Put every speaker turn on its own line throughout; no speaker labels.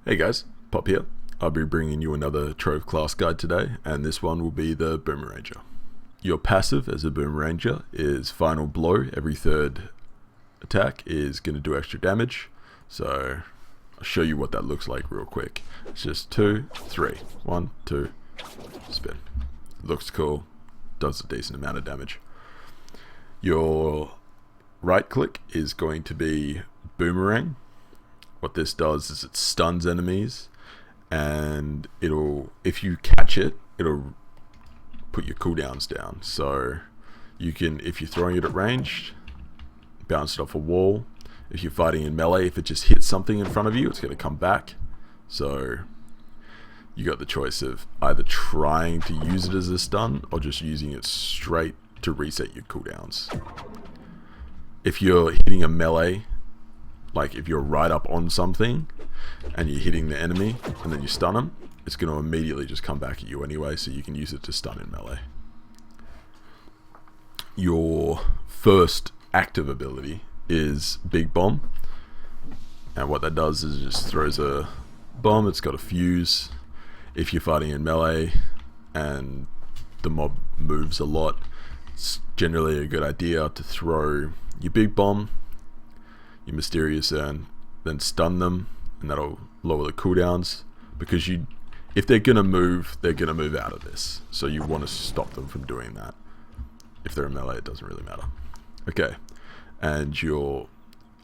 Hey guys, Pop here. I'll be bringing you another Trove class guide today, and this one will be the Boomeranger. Your passive as a Boomeranger is Final Blow. Every third attack is going to do extra damage, so I'll show you what that looks like real quick. It's just 2, 3, 1, 2, spin. Looks cool, does a decent amount of damage. Your right click is going to be Boomerang. What this does is it stuns enemies, and if you catch it, it'll put your cooldowns down. So you can, if you're throwing it at range, bounce it off a wall. If you're fighting in melee, if it just hits something in front of you, it's going to come back. So you got the choice of either trying to use it as a stun or just using it straight to reset your cooldowns. If you're hitting a melee, like if you're right up on something and you're hitting the enemy and then you stun them, it's going to immediately just come back at you anyway, so you can use it to stun in melee. Your first active ability is Big Bomb, and what that does is it just throws a bomb. It's got a fuse. If you're fighting in melee and the mob moves a lot, it's generally a good idea to throw your Big Bomb, your Mysterious Urn, then stun them, and that'll lower the cooldowns, because if they're gonna move out of this, so you want to stop them from doing that. If they're in melee, it doesn't really matter. Okay, and your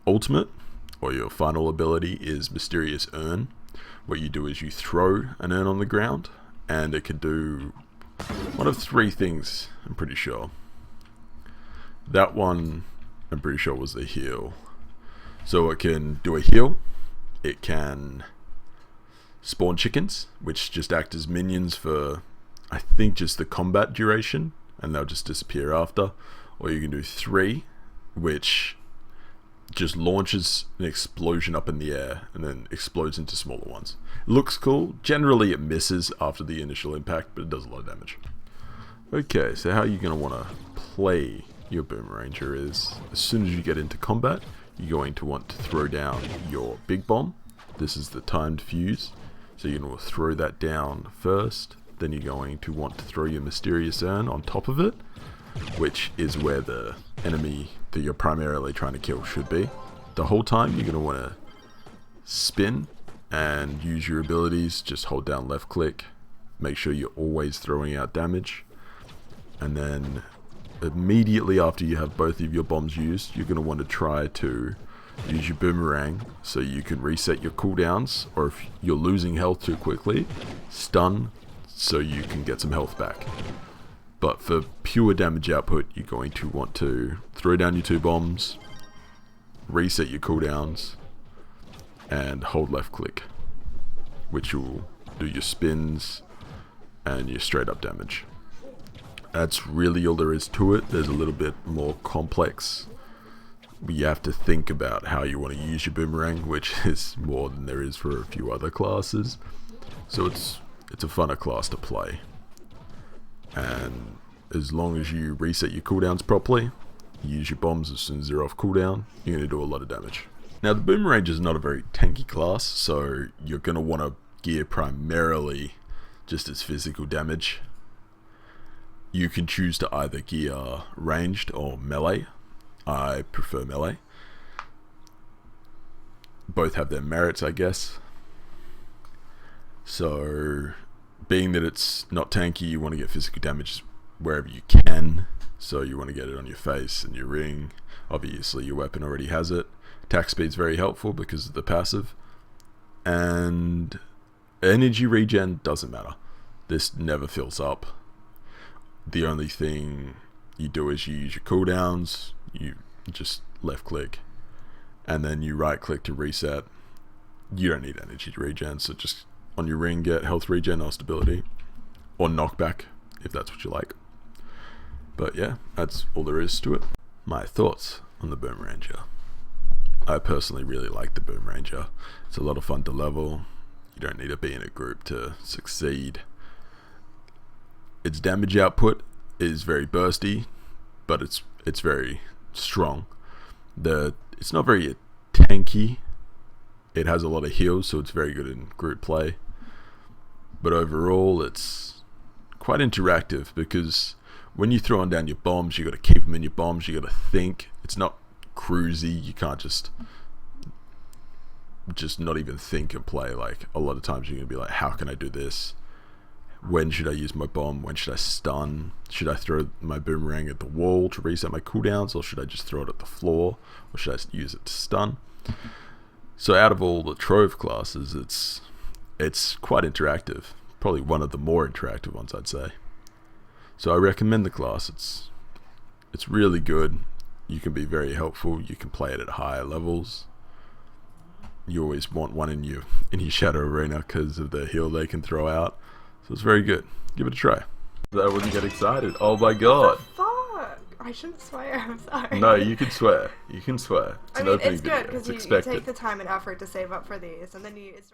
ultimate, or your final ability, is Mysterious Urn. What you do is you throw an urn on the ground, and it can do one of 3 things, I'm pretty sure. That one, I'm pretty sure, was the heal. So it can do a heal, it can spawn chickens, which just act as minions for, I think, just the combat duration, and they'll just disappear after. Or you can do 3, which just launches an explosion up in the air and then explodes into smaller ones. It looks cool. Generally it misses after the initial impact, but it does a lot of damage. Okay, so how you're going to want to play your Boomeranger is, as soon as you get into combat, you're going to want to throw down your Big Bomb. This is the timed fuse, so you're going to throw that down first. Then you're going to want to throw your Mysterious Urn on top of it, which is where the enemy that you're primarily trying to kill should be. The whole time you're going to want to spin and use your abilities. Just hold down left click, make sure you're always throwing out damage, and then immediately after you have both of your bombs used, you're going to want to try to use your Boomerang so you can reset your cooldowns, or if you're losing health too quickly, stun so you can get some health back. But for pure damage output, you're going to want to throw down your 2 bombs, reset your cooldowns, and hold left click, which will do your spins and your straight up damage. That's really all there is to it. There's a little bit more complex. You have to think about how you want to use your Boomerang, which is more than there is for a few other classes. So it's a funner class to play. And as long as you reset your cooldowns properly, use your bombs as soon as they're off cooldown, you're going to do a lot of damage. Now, the Boomeranger is not a very tanky class, so you're going to want to gear primarily just as physical damage. You can choose to either gear ranged or melee. I prefer melee. Both have their merits, I guess. So, being that it's not tanky, you want to get physical damage wherever you can. So you want to get it on your face and your ring. Obviously your weapon already has it. Attack speed's very helpful because of the passive. And energy regen doesn't matter. This never fills up. The only thing you do is you use your cooldowns, you just left click, and then you right click to reset. You don't need energy regen, so just on your ring get health regen or stability, or knockback if that's what you like. But yeah, that's all there is to it. My thoughts on the Boomeranger. I personally really like the Boomeranger. It's a lot of fun to level. You don't need to be in a group to succeed. Its damage output is very bursty, but it's very strong. It's not very tanky, It has a lot of heals, so it's very good in group play. But overall, it's quite interactive because when you throw down your bombs, you got to keep them in your bombs. You got to think. It's not cruisy. You can't just not even think and play. Like a lot of times, you're gonna be like, "How can I do this? When should I use my bomb? When should I stun? Should I throw my boomerang at the wall to reset my cooldowns, or should I just throw it at the floor, or should I use it to stun?" So out of all the Trove classes, it's quite interactive. Probably one of the more interactive ones, I'd say. So I recommend the class. It's really good. You can be very helpful. You can play it at higher levels. You always want one in your shadow arena because of the heal they can throw out. So it's very good. Give it a try. I wouldn't get excited. Oh my god.
Fuck! I shouldn't swear, I'm sorry.
No, you can swear. You can swear.
I mean, it's good because you take the time and effort to save up for these, and then it's